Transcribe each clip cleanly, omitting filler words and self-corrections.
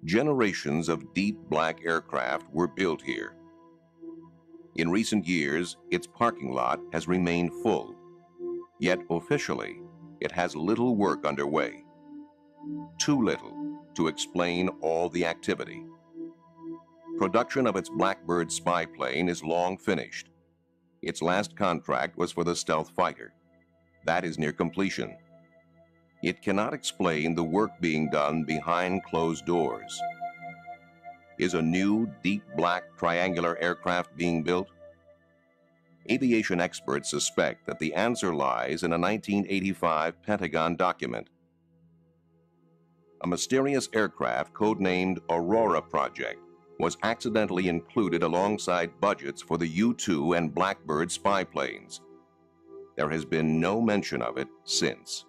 Generations of deep black aircraft were built here. In recent years, its parking lot has remained full. Yet officially, it has little work underway. Too little to explain all the activity. Production of its Blackbird spy plane is long finished. Its last contract was for the stealth fighter. That is near completion. It cannot explain the work being done behind closed doors. Is a new, deep black triangular aircraft being built? Aviation experts suspect that the answer lies in a 1985 Pentagon document. A mysterious aircraft codenamed Aurora project was accidentally included alongside budgets for the U-2 and Blackbird spy planes. There has been no mention of it since.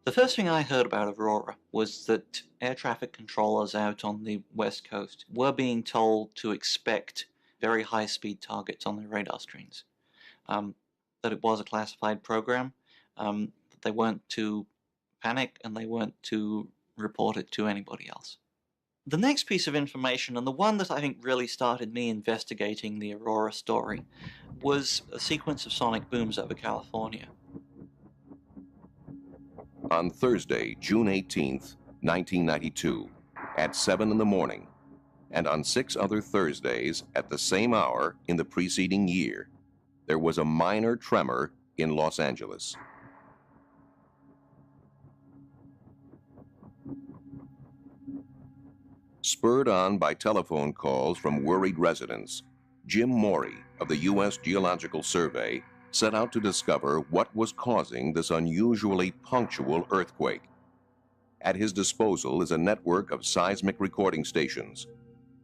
The first thing I heard about Aurora was that air traffic controllers out on the West Coast were being told to expect very high-speed targets on their radar screens. That it was a classified program, that they weren't to panic and they weren't to report it to anybody else. The next piece of information, and the one that I think really started me investigating the Aurora story, was a sequence of sonic booms over California. On Thursday, June 18th, 1992, at 7 in the morning, and on 6 other Thursdays at the same hour in the preceding year, there was a minor tremor in Los Angeles. Spurred on by telephone calls from worried residents, Jim Morey of the U.S. Geological Survey set out to discover what was causing this unusually punctual earthquake. At his disposal is a network of seismic recording stations.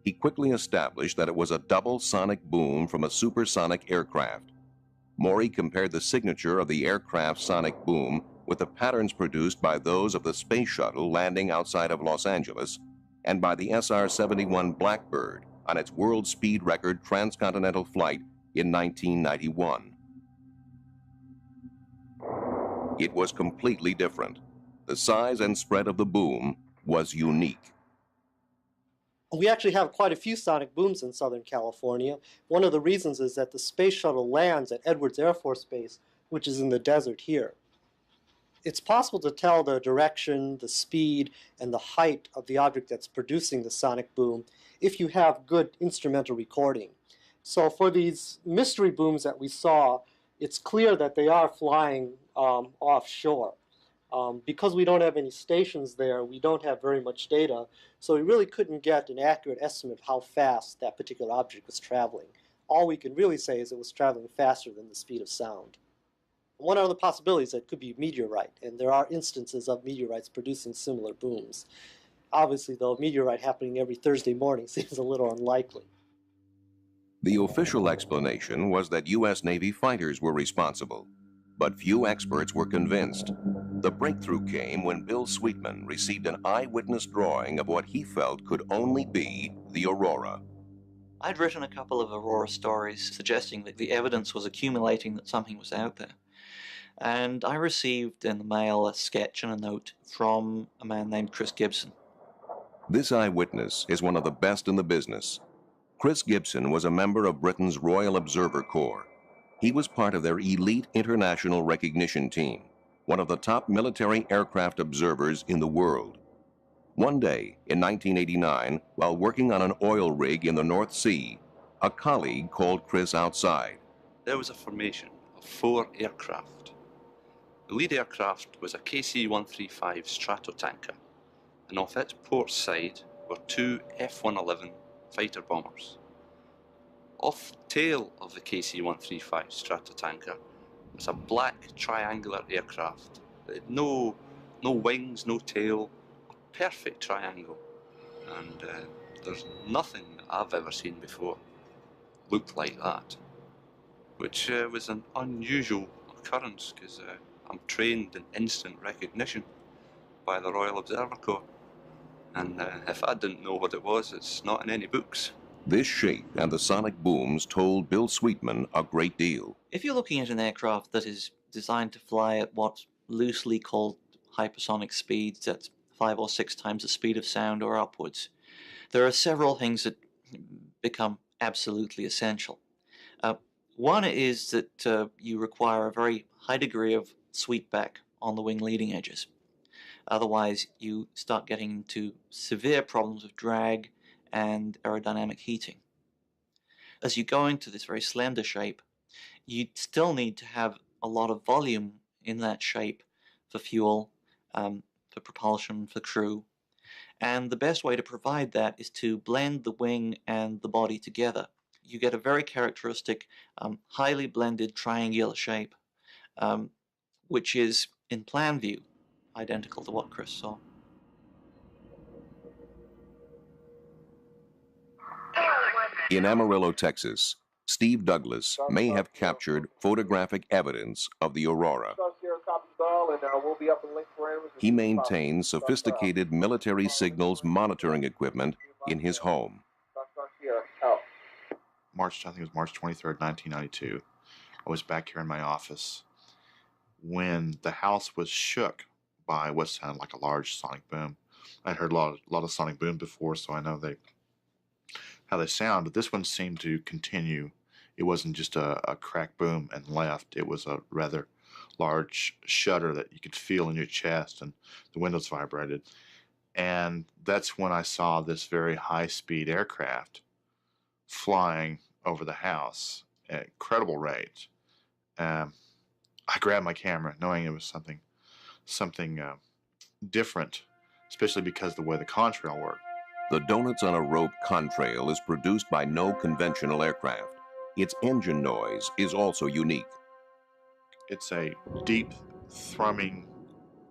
He quickly established that it was a double sonic boom from a supersonic aircraft. Morey compared the signature of the aircraft's sonic boom with the patterns produced by those of the space shuttle landing outside of Los Angeles and by the SR-91 Blackbird on its world speed record transcontinental flight in 1991. It was completely different. The size and spread of the boom was unique. We actually have quite a few sonic booms in Southern California. One of the reasons is that the space shuttle lands at Edwards Air Force Base, which is in the desert here. It's possible to tell the direction, the speed, and the height of the object that's producing the sonic boom if you have good instrumental recording. So for these mystery booms that we saw, it's clear that they are flying offshore. Because we don't have any stations there, we don't have very much data, so we really couldn't get an accurate estimate of how fast that particular object was traveling. All we can really say is it was traveling faster than the speed of sound. One of the possibilities is that it could be a meteorite, and there are instances of meteorites producing similar booms. Obviously, though, a meteorite happening every Thursday morning seems a little unlikely. The official explanation was that U.S. Navy fighters were responsible, but few experts were convinced. The breakthrough came when Bill Sweetman received an eyewitness drawing of what he felt could only be the Aurora. I'd written a couple of Aurora stories suggesting that the evidence was accumulating that something was out there. And I received in the mail a sketch and a note from a man named Chris Gibson. This eyewitness is one of the best in the business. Chris Gibson was a member of Britain's Royal Observer Corps. He was part of their elite international recognition team, one of the top military aircraft observers in the world. One day, in 1989, while working on an oil rig in the North Sea, a colleague called Chris outside. There was a formation of 4 aircraft. The lead aircraft was a KC-135 Stratotanker, and off its port side were 2 F-111 fighter bombers. Off the tail of the KC-135 Stratotanker was a black triangular aircraft. It had no wings, no tail, a perfect triangle. And there's nothing that I've ever seen before looked like that, which was an unusual occurrence because I'm trained in instant recognition by the Royal Observer Corps. And if I didn't know what it was, it's not in any books. This shape and the sonic booms told Bill Sweetman a great deal. If you're looking at an aircraft that is designed to fly at what's loosely called hypersonic speeds at 5 or 6 times the speed of sound or upwards. There are several things that become absolutely essential. One is that you require a very high degree of sweepback on the wing leading edges. Otherwise, you start getting into severe problems of drag and aerodynamic heating. As you go into this very slender shape, you still need to have a lot of volume in that shape for fuel, for propulsion, for crew. And the best way to provide that is to blend the wing and the body together. You get a very characteristic, highly blended triangular shape, which is, in plan view, identical to what Chris saw. In Amarillo, Texas, Steve Douglas may have captured photographic evidence of the Aurora. He maintains sophisticated military signals monitoring equipment in his home. I think it was March 23rd, 1992. I was back here in my office when the house was shook by what sounded like a large sonic boom. I'd heard a lot of sonic boom before, so I know how they sound, but this one seemed to continue. It wasn't just a crack boom and left. It was a rather large shudder that you could feel in your chest, and the windows vibrated. And that's when I saw this very high-speed aircraft flying over the house at incredible rates. I grabbed my camera, knowing it was something different, especially because of the way the contrail worked. The Donuts on a Rope contrail is produced by no conventional aircraft. Its engine noise is also unique. It's a deep, thrumming,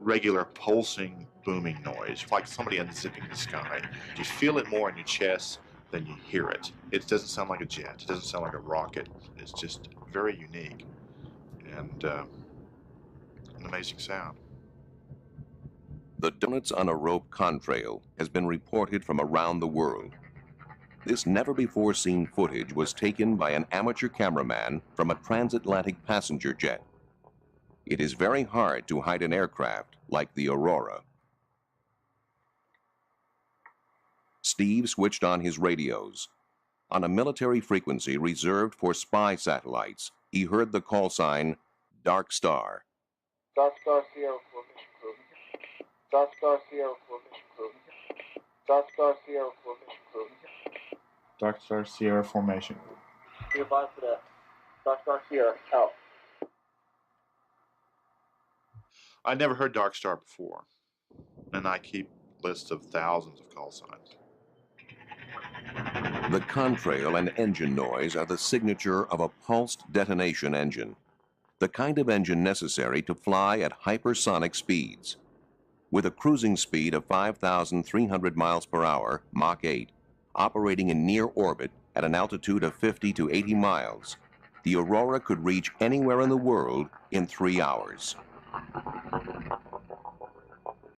regular, pulsing, booming noise. It's like somebody unzipping the sky. You feel it more in your chest than you hear it. It doesn't sound like a jet. It doesn't sound like a rocket. It's just very unique and an amazing sound. The Donuts on a Rope contrail has been reported from around the world. This never-before-seen footage was taken by an amateur cameraman from a transatlantic passenger jet. It is very hard to hide an aircraft like the Aurora. Steve switched on his radios. On a military frequency reserved for spy satellites, he heard the call sign, Dark Star. Dark Star Sierra Formation Crew. Dark Star Sierra Formation Crew. Dark Star Sierra Formation Crew. Dark Star Sierra Formation. Be advised for that. Dark Star Sierra, out. I'd never heard Dark Star before, and I keep lists of thousands of call signs. The contrail and engine noise are the signature of a pulsed detonation engine, the kind of engine necessary to fly at hypersonic speeds. With a cruising speed of 5,300 miles per hour, Mach 8, operating in near orbit at an altitude of 50 to 80 miles, the Aurora could reach anywhere in the world in 3 hours.